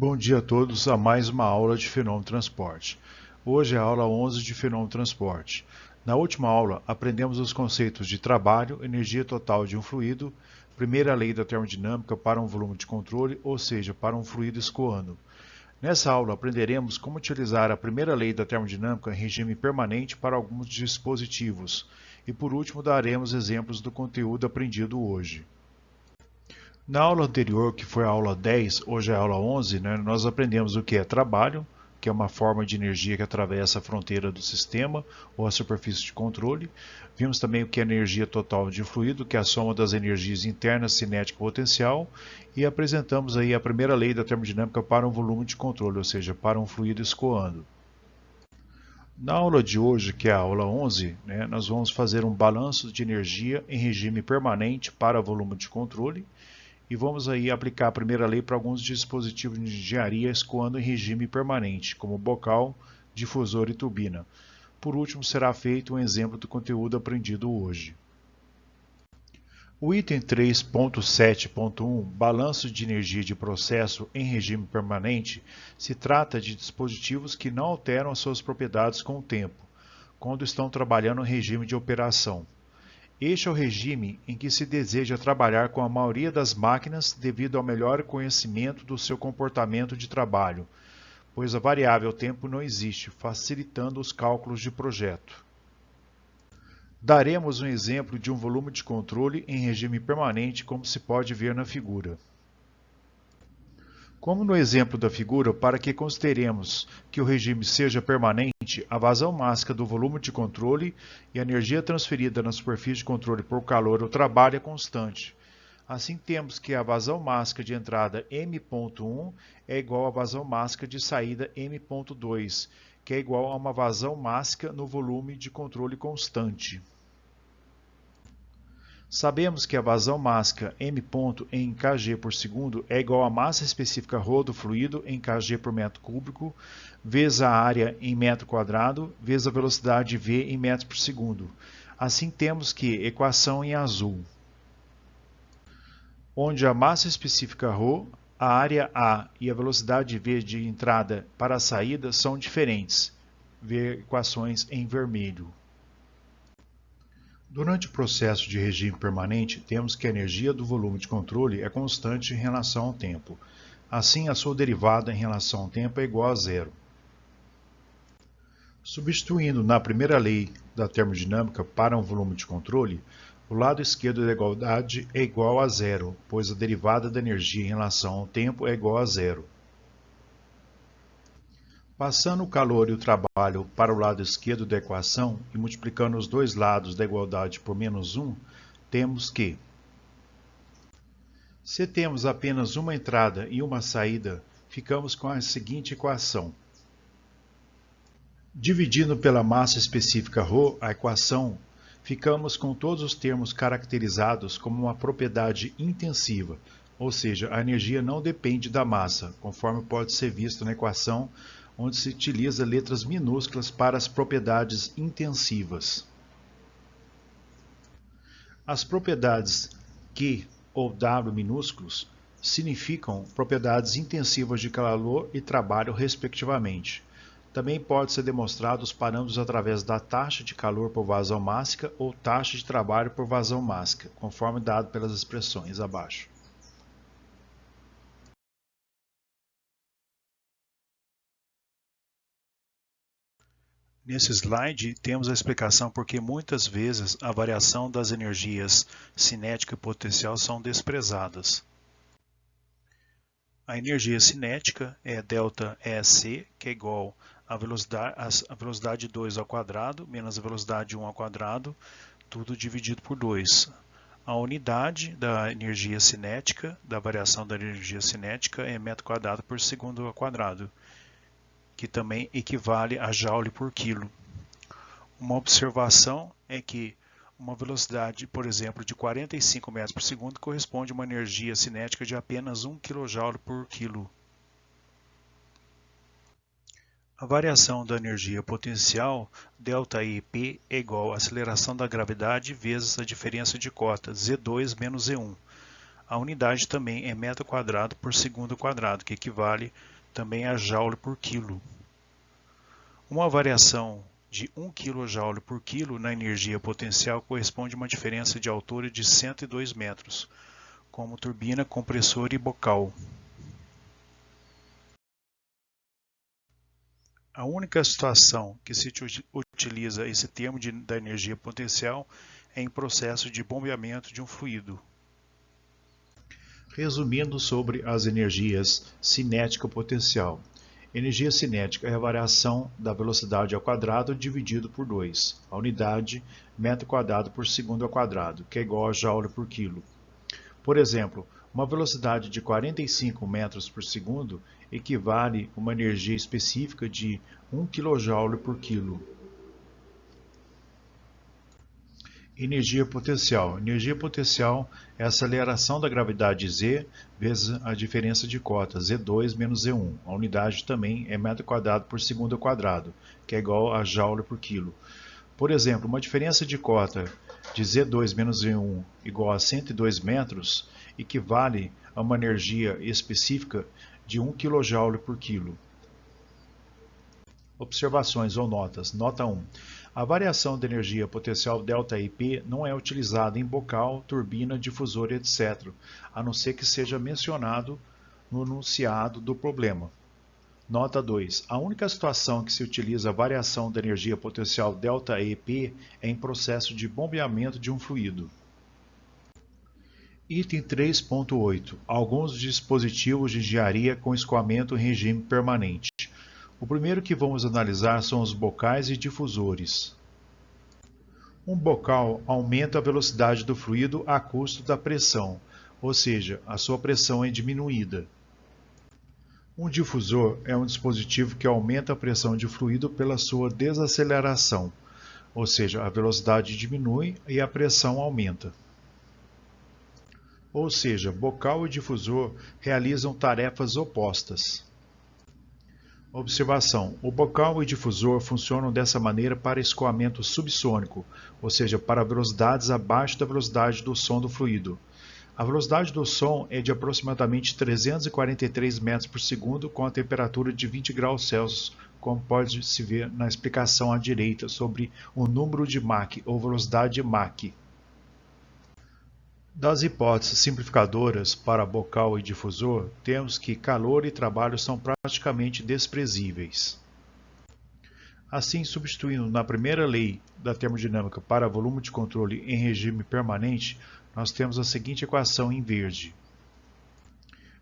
Bom dia a todos a mais uma aula de fenômeno transporte. Hoje é a aula 11 de fenômeno transporte. Na última aula, aprendemos os conceitos de trabalho, energia total de um fluido, primeira lei da termodinâmica para um volume de controle, ou seja, para um fluido escoando. Nessa aula, aprenderemos como utilizar a primeira lei da termodinâmica em regime permanente para alguns dispositivos. E por último, daremos exemplos do conteúdo aprendido hoje. Na aula anterior, que foi a aula 10, hoje é a aula 11, nós aprendemos o que é trabalho, que é uma forma de energia que atravessa a fronteira do sistema ou a superfície de controle. Vimos também o que é energia total de um fluido, que é a soma das energias internas, cinética e potencial. E apresentamos aí a primeira lei da termodinâmica para um volume de controle, ou seja, para um fluido escoando. Na aula de hoje, que é a aula 11, nós vamos fazer um balanço de energia em regime permanente para volume de controle. E vamos aí aplicar a primeira lei para alguns dispositivos de engenharia escoando em regime permanente, como bocal, difusor e turbina. Por último, será feito um exemplo do conteúdo aprendido hoje. O item 3.7.1, balanço de energia de processo em regime permanente, se trata de dispositivos que não alteram as suas propriedades com o tempo, quando estão trabalhando em regime de operação. Este é o regime em que se deseja trabalhar com a maioria das máquinas devido ao melhor conhecimento do seu comportamento de trabalho, pois a variável tempo não existe, facilitando os cálculos de projeto. Daremos um exemplo de um volume de controle em regime permanente, como se pode ver na figura. Como no exemplo da figura, para que consideremos que o regime seja permanente, a vazão máxima do volume de controle e a energia transferida na superfície de controle por calor ou trabalho é constante. Assim, temos que a vazão máxima de entrada M.1 é igual à vazão máxima de saída M.2, que é igual a uma vazão máxima no volume de controle constante. Sabemos que a vazão máxima M ponto em kg por segundo é igual à massa específica ρ do fluido em kg por metro cúbico, vezes a área em metro quadrado, vezes a velocidade v em metros por segundo. Assim temos que equação em azul, onde a massa específica ρ, a área A e a velocidade v de entrada para a saída são diferentes. Ver equações em vermelho. Durante o processo de regime permanente, temos que a energia do volume de controle é constante em relação ao tempo. Assim, a sua derivada em relação ao tempo é igual a zero. Substituindo na primeira lei da termodinâmica para um volume de controle, o lado esquerdo da igualdade é igual a zero, pois a derivada da energia em relação ao tempo é igual a zero. Passando o calor e o trabalho para o lado esquerdo da equação e multiplicando os dois lados da igualdade por menos 1, temos que, se temos apenas uma entrada e uma saída, ficamos com a seguinte equação. Dividindo pela massa específica ρ, a equação, ficamos com todos os termos caracterizados como uma propriedade intensiva, ou seja, a energia não depende da massa, conforme pode ser visto na equação, onde se utiliza letras minúsculas para as propriedades intensivas. As propriedades Q ou W minúsculos significam propriedades intensivas de calor e trabalho, respectivamente. Também pode ser demonstrado os parâmetros através da taxa de calor por vazão máxima ou taxa de trabalho por vazão máxima, conforme dado pelas expressões abaixo. Nesse slide, temos a explicação por que muitas vezes a variação das energias cinética e potencial são desprezadas. A energia cinética é ΔEc, que é igual a velocidade 2 ao quadrado menos a velocidade 1 ao quadrado, tudo dividido por 2. A unidade da energia cinética, da variação da energia cinética, é metro quadrado por segundo ao quadrado, que também equivale a joule por quilo. Uma observação é que uma velocidade, por exemplo, de 45 metros por segundo corresponde a uma energia cinética de apenas 1 kJ por quilo. A variação da energia potencial, ΔIP, é igual à aceleração da gravidade vezes a diferença de cota, Z2 menos Z1. A unidade também é metro quadrado por segundo quadrado, que equivale também a joule por quilo. Uma variação de 1 kJ por quilo na energia potencial corresponde a uma diferença de altura de 102 metros, como turbina, compressor e bocal. A única situação que se utiliza esse termo da energia potencial é em processo de bombeamento de um fluido. Resumindo sobre as energias cinética potencial. Energia cinética é a variação da velocidade ao quadrado dividido por 2. A unidade, metro quadrado por segundo ao quadrado, que é igual a joule por quilo. Por exemplo, uma velocidade de 45 metros por segundo equivale a uma energia específica de 1 kJ por quilo. Energia potencial. Energia potencial é a aceleração da gravidade Z vezes a diferença de cota, Z2 menos Z1. A unidade também é metro quadrado por segundo ao quadrado, que é igual a joule por quilo. Por exemplo, uma diferença de cota de Z2 menos Z1 igual a 102 metros equivale a uma energia específica de 1 kJ por quilo. Observações ou notas. Nota 1. A variação de energia potencial ΔIP não é utilizada em bocal, turbina, difusor, etc., a não ser que seja mencionado no enunciado do problema. Nota 2. A única situação que se utiliza a variação da energia potencial ΔEP é em processo de bombeamento de um fluido. Item 3.8. Alguns dispositivos de engenharia com escoamento em regime permanente. O primeiro que vamos analisar são os bocais e difusores. Um bocal aumenta a velocidade do fluido a custo da pressão, ou seja, a sua pressão é diminuída. Um difusor é um dispositivo que aumenta a pressão de fluido pela sua desaceleração, ou seja, a velocidade diminui e a pressão aumenta. Ou seja, bocal e difusor realizam tarefas opostas. Observação: o bocal e difusor funcionam dessa maneira para escoamento subsônico, ou seja, para velocidades abaixo da velocidade do som do fluido. A velocidade do som é de aproximadamente 343 metros por segundo com a temperatura de 20 graus Celsius, como pode-se ver na explicação à direita sobre o número de Mach ou velocidade de Mach. Das hipóteses simplificadoras para bocal e difusor, temos que calor e trabalho são praticamente desprezíveis. Assim, substituindo na primeira lei da termodinâmica para volume de controle em regime permanente, nós temos a seguinte equação em verde.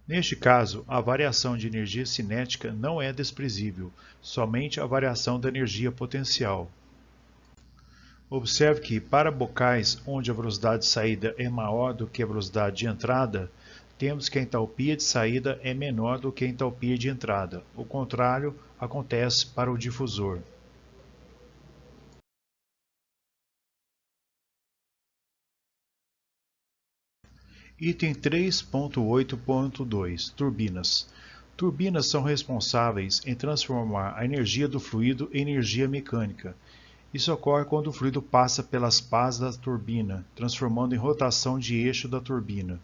Neste caso, a variação de energia cinética não é desprezível, somente a variação da energia potencial. Observe que, para bocais onde a velocidade de saída é maior do que a velocidade de entrada, temos que a entalpia de saída é menor do que a entalpia de entrada. O contrário acontece para o difusor. Item 3.8.2 Turbinas. Turbinas são responsáveis em transformar a energia do fluido em energia mecânica. Isso ocorre quando o fluido passa pelas pás da turbina, transformando em rotação de eixo da turbina.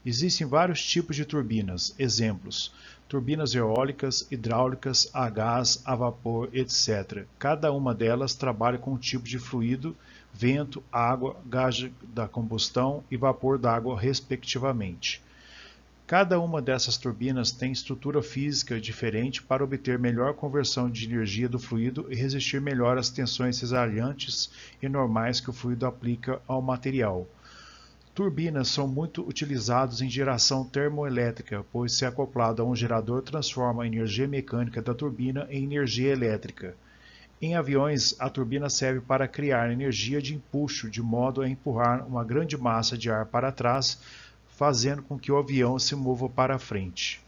Existem vários tipos de turbinas, exemplos: turbinas eólicas, hidráulicas, a gás, a vapor, etc. Cada uma delas trabalha com um tipo de fluido, vento, água, gás da combustão e vapor d'água, respectivamente. Cada uma dessas turbinas tem estrutura física diferente para obter melhor conversão de energia do fluido e resistir melhor às tensões cesariantes e normais que o fluido aplica ao material. Turbinas são muito utilizadas em geração termoelétrica, pois se acoplado a um gerador transforma a energia mecânica da turbina em energia elétrica. Em aviões, a turbina serve para criar energia de empuxo, de modo a empurrar uma grande massa de ar para trás, fazendo com que o avião se mova para frente.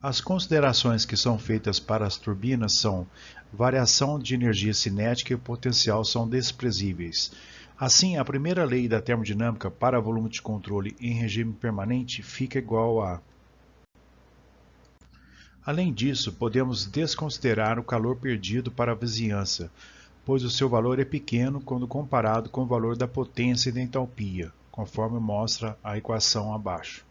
As considerações que são feitas para as turbinas são: variação de energia cinética e potencial são desprezíveis. Assim, a primeira lei da termodinâmica para volume de controle em regime permanente fica igual a. Além disso, podemos desconsiderar o calor perdido para a vizinhança, pois o seu valor é pequeno quando comparado com o valor da potência e da entalpia, conforme mostra a equação abaixo.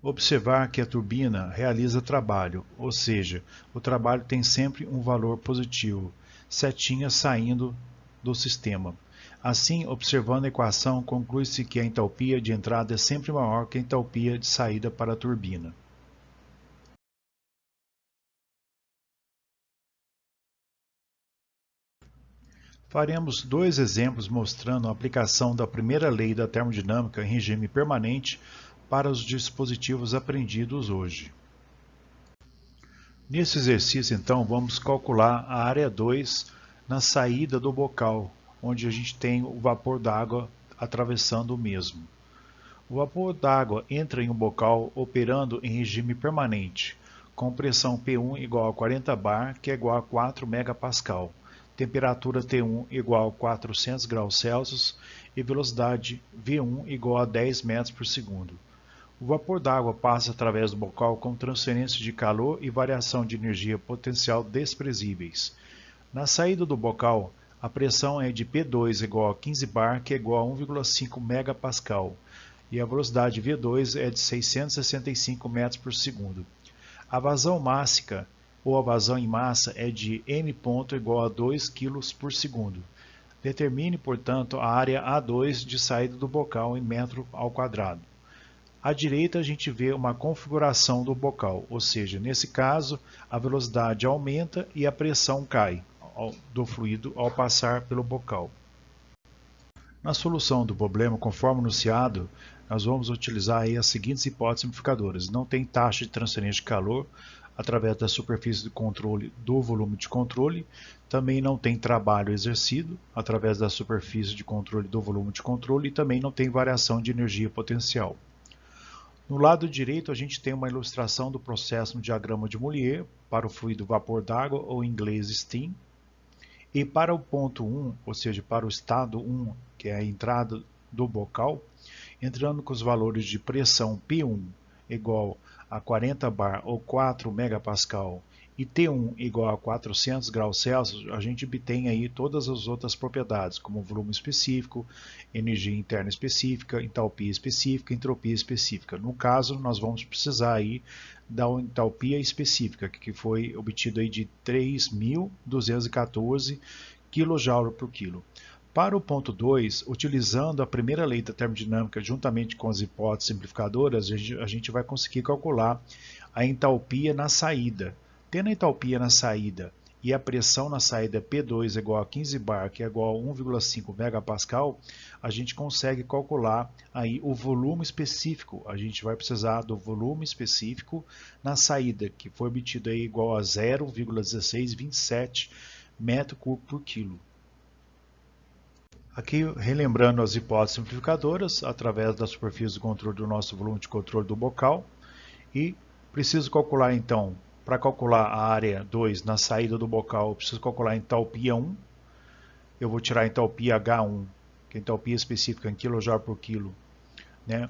Observar que a turbina realiza trabalho, ou seja, o trabalho tem sempre um valor positivo, setinha saindo do sistema. Assim, observando a equação, conclui-se que a entalpia de entrada é sempre maior que a entalpia de saída para a turbina. Faremos dois exemplos mostrando a aplicação da primeira lei da termodinâmica em regime permanente para os dispositivos aprendidos hoje. Nesse exercício, então, vamos calcular a área 2 na saída do bocal, onde a gente tem o vapor d'água atravessando o mesmo. O vapor d'água entra em um bocal operando em regime permanente, com pressão P1 igual a 40 bar, que é igual a 4 megapascal, temperatura T1 igual a 400 graus Celsius e velocidade V1 igual a 10 metros por segundo. O vapor d'água passa através do bocal com transferência de calor e variação de energia potencial desprezíveis. Na saída do bocal, a pressão é de P2 igual a 15 bar, que é igual a 1,5 megapascal, e a velocidade V2 é de 665 metros por segundo. A vazão mássica, ou a vazão em massa, é de m ponto igual a 2 kg por segundo. Determine, portanto, a área A2 de saída do bocal em metro ao quadrado. À direita a gente vê uma configuração do bocal, ou seja, nesse caso a velocidade aumenta e a pressão cai do fluido ao passar pelo bocal. Na solução do problema, conforme anunciado, nós vamos utilizar aí as seguintes hipóteses simplificadoras. Não tem taxa de transferência de calor através da superfície de controle do volume de controle, também não tem trabalho exercido através da superfície de controle do volume de controle e também não tem variação de energia potencial. No lado direito, a gente tem uma ilustração do processo no diagrama de Mollier para o fluido vapor d'água, ou em inglês steam. E para o ponto 1, ou seja, para o estado 1, que é a entrada do bocal, entrando com os valores de pressão P1 igual a 40 bar ou 4 megapascal e T1 igual a 400 graus Celsius, a gente obtém aí todas as outras propriedades, como volume específico, energia interna específica, entalpia específica, entropia específica. No caso, nós vamos precisar aí da entalpia específica, que foi obtida aí de 3.214 kJ por quilo. Para o ponto 2, utilizando a primeira lei da termodinâmica juntamente com as hipóteses simplificadoras, a gente vai conseguir calcular a entalpia na saída. Tendo a entalpia na saída e a pressão na saída P2 igual a 15 bar, que é igual a 1,5 megapascal, a gente consegue calcular aí o volume específico. A gente vai precisar do volume específico na saída, que foi obtido aí igual a 0,1627 metro cúbico por quilo. Aqui, relembrando as hipóteses simplificadoras, através da superfície de controle do nosso volume de controle do bocal, e preciso calcular então, para calcular a área 2 na saída do bocal, eu preciso calcular a entalpia 1, eu vou tirar a entalpia H1, que é a entalpia específica em kJ por quilo, né,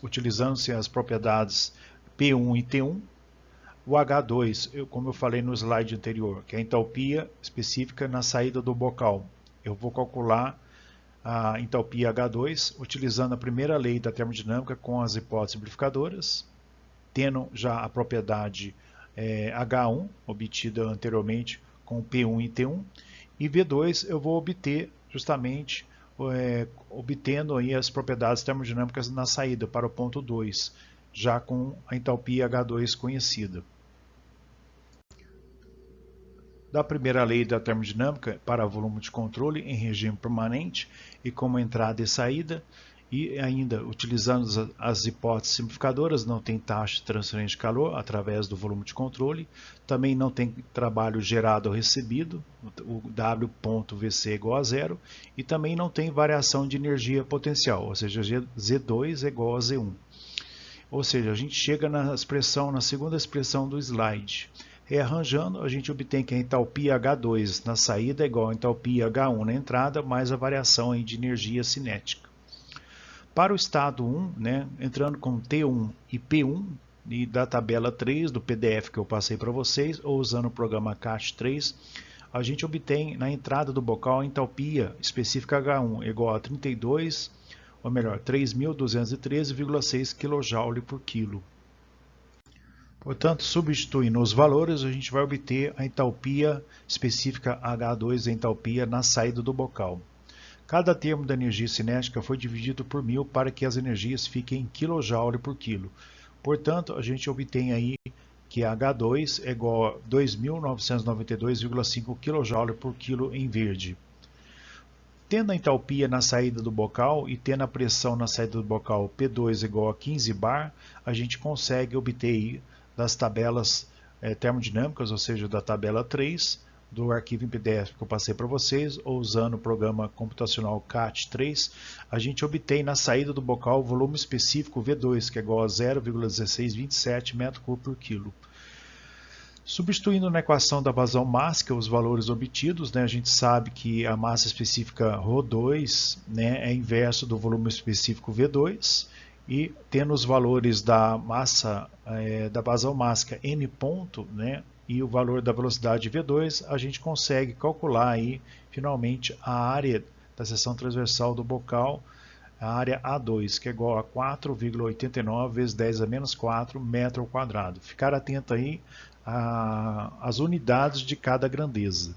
utilizando-se as propriedades P1 e T1, o H2, como eu falei no slide anterior, que é a entalpia específica na saída do bocal, eu vou calcular a entalpia H2 utilizando a primeira lei da termodinâmica com as hipóteses simplificadoras, tendo já a propriedade H1 obtida anteriormente com P1 e T1, e V2 eu vou obter justamente obtendo aí as propriedades termodinâmicas na saída para o ponto 2, já com a entalpia H2 conhecida. Da primeira lei da termodinâmica para volume de controle em regime permanente e como entrada e saída, e ainda utilizando as hipóteses simplificadoras, não tem taxa de transferência de calor através do volume de controle, também não tem trabalho gerado ou recebido, o W.VC igual a zero, e também não tem variação de energia potencial, ou seja, Z2 é igual a Z1. Ou seja, a gente chega na segunda expressão do slide. Rearranjando, a gente obtém que a entalpia H2 na saída é igual a entalpia H1 na entrada, mais a variação de energia cinética. Para o estado 1, né, entrando com T1 e P1, e da tabela 3 do PDF que eu passei para vocês, ou usando o programa CAT3, a gente obtém na entrada do bocal a entalpia específica H1 igual a 32, ou melhor, 3.213,6 kJ por quilo. Portanto, substituindo os valores, a gente vai obter a entalpia específica H2, a entalpia na saída do bocal. Cada termo da energia cinética foi dividido por 1000 para que as energias fiquem em kJ por quilo. Portanto, a gente obtém aí que H2 é igual a 2.992,5 kJ por quilo em verde. Tendo a entalpia na saída do bocal e tendo a pressão na saída do bocal P2 igual a 15 bar, a gente consegue obter aí das tabelas termodinâmicas, ou seja, da tabela 3, do arquivo em PDF que eu passei para vocês, ou usando o programa computacional CAT3, a gente obtém na saída do bocal o volume específico V2, que é igual a 0,1627 m3 por quilo. Substituindo na equação da vazão mássica os valores obtidos, a gente sabe que a massa específica ρ2 é inverso do volume específico V2, e tendo os valores da massa da vazão mássica m ponto, e o valor da velocidade V2, a gente consegue calcular aí, finalmente, a área da seção transversal do bocal, a área A2, que é igual a 4,89 vezes 10 a menos 4 metro ao quadrado. Ficar atento aí às unidades de cada grandeza.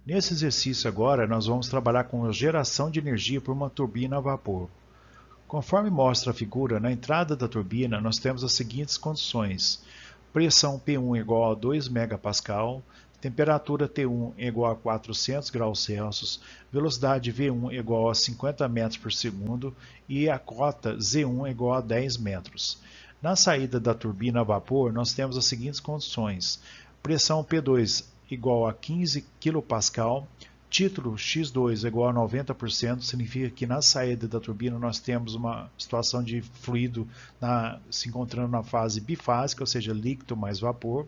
Nesse exercício agora, nós vamos trabalhar com a geração de energia por uma turbina a vapor. Conforme mostra a figura, na entrada da turbina, nós temos as seguintes condições. Pressão P1 igual a 2 MPa, temperatura T1 igual a 400 graus Celsius, velocidade V1 igual a 50 metros por segundo e a cota Z1 igual a 10 metros. Na saída da turbina a vapor, nós temos as seguintes condições. Pressão P2 igual a 15 kPa, título X2 igual a 90%, significa que na saída da turbina nós temos uma situação de fluido se encontrando na fase bifásica, ou seja, líquido mais vapor.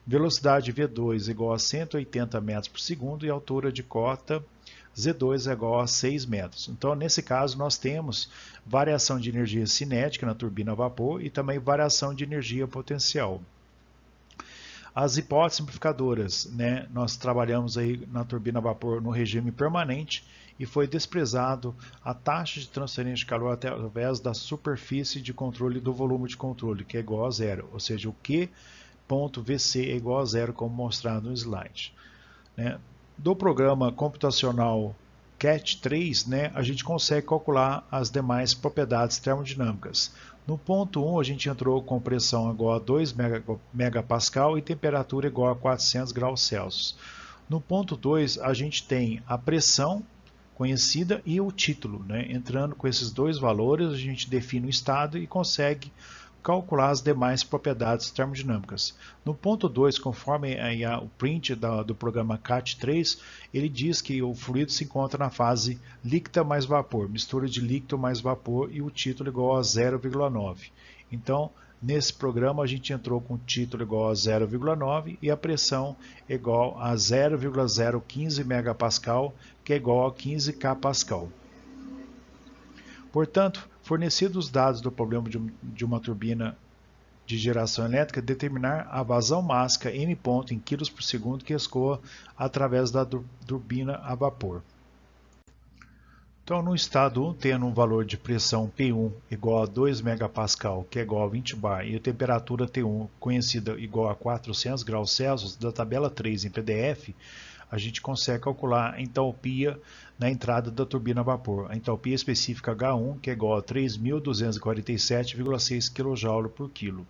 Velocidade V2 igual a 180 metros por segundo e altura de cota Z2 é igual a 6 metros. Então, nesse caso, nós temos variação de energia cinética na turbina a vapor e também variação de energia potencial. As hipóteses simplificadoras, nós trabalhamos aí na turbina a vapor no regime permanente e foi desprezado a taxa de transferência de calor através da superfície de controle do volume de controle, que é igual a zero, ou seja, o Q.VC é igual a zero, como mostrado no slide. Do programa computacional CAT3, a gente consegue calcular as demais propriedades termodinâmicas. No ponto 1, a gente entrou com pressão igual a 2 MPa e temperatura igual a 400 graus Celsius. No ponto 2, a gente tem a pressão conhecida e o título. Entrando com esses dois valores, a gente define o estado e consegue calcular as demais propriedades termodinâmicas. No ponto 2, conforme o print do programa CAT3, ele diz que o fluido se encontra na fase líquida mais vapor, mistura de líquido mais vapor e o título igual a 0,9. Então, nesse programa a gente entrou com o título igual a 0,9 e a pressão igual a 0,015 MPa, que é igual a 15 kPa. Portanto, fornecidos os dados do problema de uma turbina de geração elétrica, determinar a vazão mássica M ponto em kg por segundo que escoa através da turbina a vapor. Então, no estado 1, tendo um valor de pressão P1 igual a 2 MPa, que é igual a 20 bar, e a temperatura T1 conhecida igual a 400 graus Celsius, da tabela 3 em PDF, a gente consegue calcular a entalpia na entrada da turbina a vapor. A entalpia específica H1, que é igual a 3.247,6 kJ por quilo.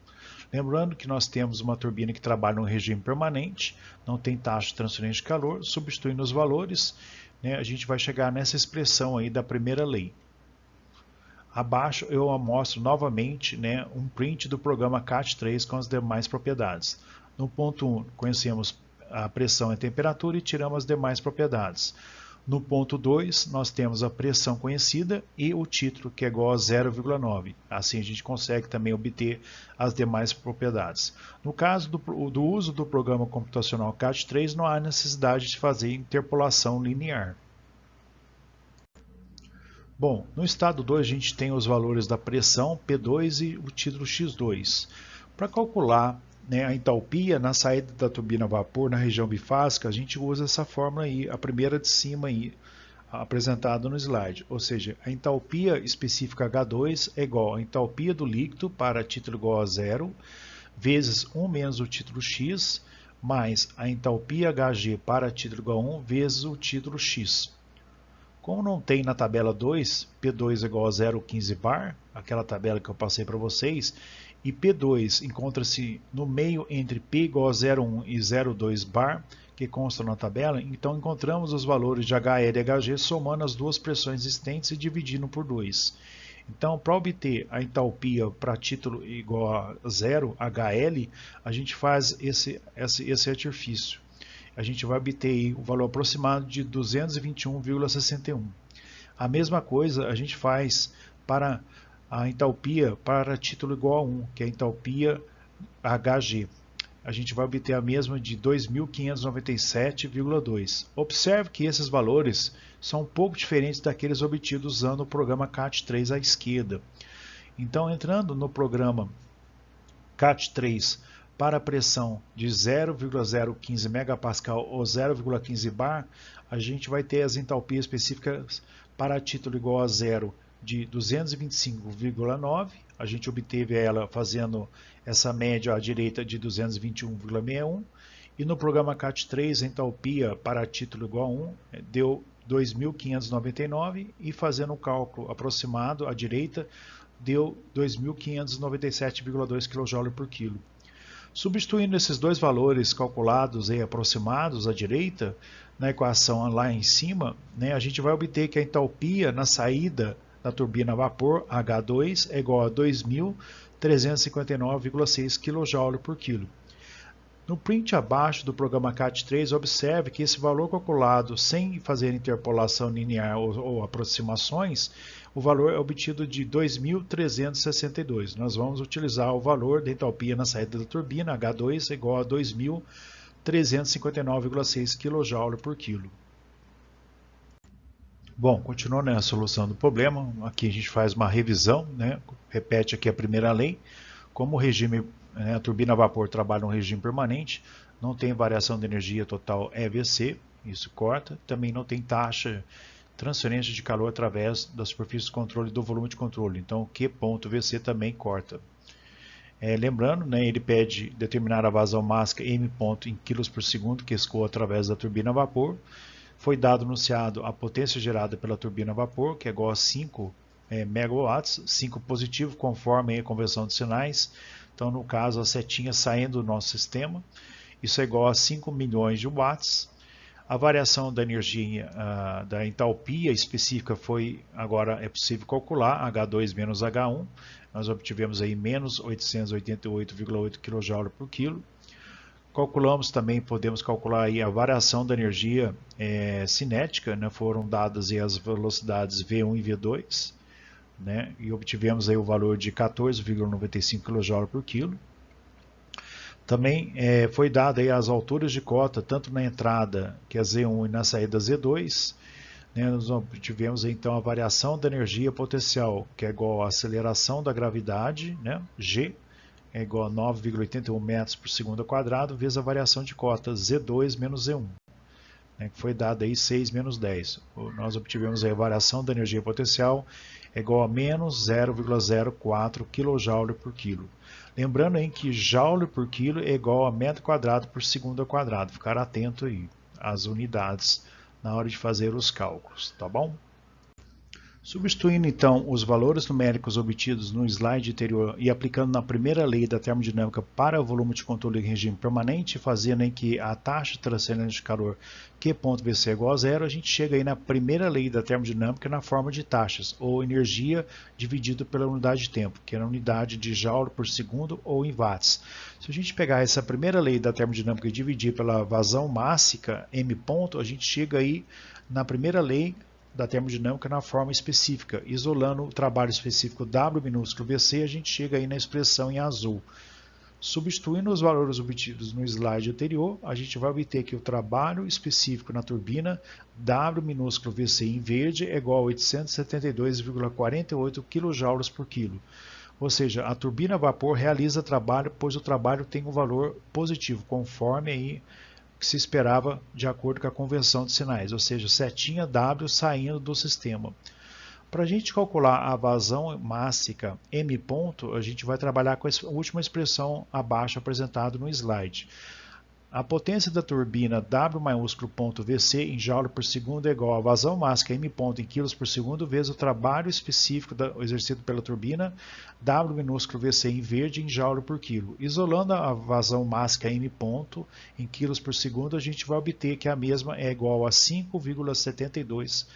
Lembrando que nós temos uma turbina que trabalha no regime permanente, não tem taxa de transferência de calor, substituindo os valores, a gente vai chegar nessa expressão aí da primeira lei. Abaixo eu mostro novamente um print do programa CAT3 com as demais propriedades. No ponto 1, conhecemos a pressão e a temperatura e tiramos as demais propriedades. No ponto 2, nós temos a pressão conhecida e o título, que é igual a 0,9. Assim a gente consegue também obter as demais propriedades. No caso do uso do programa computacional CAT3, não há necessidade de fazer interpolação linear. Bom, no estado 2 a gente tem os valores da pressão P2 e o título X2. Para calcular né, a entalpia na saída da turbina a vapor na região bifásica, a gente usa essa fórmula aí, a primeira de cima aí, apresentado no slide, ou seja, a entalpia específica H2 é igual a entalpia do líquido para título igual a zero, vezes 1 menos o título X, mais a entalpia HG para título igual a 1, vezes o título X. Como não tem na tabela 2, P2 é igual a 0,15 bar, aquela tabela que eu passei para vocês, e P2 encontra-se no meio entre P igual a 0,1 e 0,2 bar, que consta na tabela, então encontramos os valores de HL e HG somando as duas pressões existentes e dividindo por 2. Então, para obter a entalpia para título igual a 0, HL, a gente faz esse artifício. A gente vai obter o valor aproximado de 221,61. A mesma coisa a gente faz para a entalpia para título igual a 1, que é a entalpia HG. A gente vai obter a mesma de 2.597,2. Observe que esses valores são um pouco diferentes daqueles obtidos usando o programa CAT3 à esquerda. Então, entrando no programa CAT3 para a pressão de 0,015 MPa ou 0,15 bar, a gente vai ter as entalpias específicas para título igual a 0 de 225,9, a gente obteve ela fazendo essa média à direita de 221,61, e no programa CAT3 a entalpia para título igual a 1 deu 2.599, e fazendo o cálculo aproximado à direita deu 2.597,2 kJ por quilo. Substituindo esses dois valores calculados e aproximados à direita, na equação lá em cima, né, a gente vai obter que a entalpia na saída da turbina a vapor H2 é igual a 2.359,6 kJ por quilo. No print abaixo do programa CAT3, observe que esse valor calculado sem fazer interpolação linear ou aproximações, o valor é obtido de 2.362. Nós vamos utilizar o valor da entalpia na saída da turbina, H2 é igual a 2.359,6 kJ por quilo. Bom, continuando a solução do problema, aqui a gente faz uma revisão, né? Repete aqui a primeira lei. Como o regime, a turbina a vapor trabalha no regime permanente, não tem variação de energia total EVC, isso corta. Também não tem taxa transferência de calor através da superfície de controle do volume de controle, então Q.VC também corta. Lembrando, né, ele pede determinar a vazão máxima M ponto em kg por segundo que escoa através da turbina a vapor. Foi dado anunciado a potência gerada pela turbina a vapor, que é igual a 5 megawatts, 5 positivo, conforme a conversão de sinais. Então, no caso, a setinha saindo do nosso sistema, isso é igual a 5 milhões de watts. A variação da energia, da entalpia específica agora é possível calcular, H2 menos H1. Nós obtivemos aí menos 888,8 kJ por quilo. Calculamos também, podemos calcular aí a variação da energia cinética, né? Foram dadas aí as velocidades V1 e V2, né? E obtivemos aí o valor de 14,95 kJ por quilo. Também foi dada aí as alturas de cota, tanto na entrada, que é Z1, e na saída Z2. Né? Nós obtivemos aí, então a variação da energia potencial, que é igual à aceleração da gravidade, né? G, é igual a 9,81 metros por segundo ao quadrado, vezes a variação de cota Z2 menos Z1, né, que foi dada aí 6 menos 10. Nós obtivemos aí a variação da energia potencial é igual a menos 0,04 kJ por quilo. Lembrando aí que joule por quilo é igual a metro quadrado por segundo ao quadrado. Ficar atento aí às unidades na hora de fazer os cálculos, tá bom? Substituindo então os valores numéricos obtidos no slide anterior e aplicando na primeira lei da termodinâmica para o volume de controle em regime permanente, fazendo em que a taxa de transferência de calor Q.VC é igual a zero, a gente chega aí na primeira lei da termodinâmica na forma de taxas, ou energia dividido pela unidade de tempo, que é a unidade de joule por segundo ou em watts. Se a gente pegar essa primeira lei da termodinâmica e dividir pela vazão mássica M ponto, a gente chega aí na primeira lei da termodinâmica na forma específica. Isolando o trabalho específico W minúsculo VC, a gente chega aí na expressão em azul. Substituindo os valores obtidos no slide anterior, a gente vai obter que o trabalho específico na turbina W minúsculo VC em verde é igual a 872,48 kJ por quilo. Ou seja, a turbina a vapor realiza trabalho, pois o trabalho tem um valor positivo, conforme aí que se esperava de acordo com a convenção de sinais, ou seja, setinha W saindo do sistema. Para a gente calcular a vazão mássica M ponto, a gente vai trabalhar com a última expressão abaixo apresentada no slide. A potência da turbina W maiúsculo ponto VC em joule por segundo é igual a vazão mássica M ponto em quilos por segundo vezes o trabalho específico exercido pela turbina W minúsculo VC em verde em joule por quilo. Isolando a vazão mássica M ponto em quilos por segundo, a gente vai obter que a mesma é igual a 5,72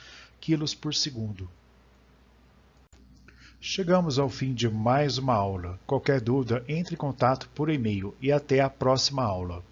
quilos por segundo. Chegamos ao fim de mais uma aula. Qualquer dúvida, entre em contato por e-mail e até a próxima aula.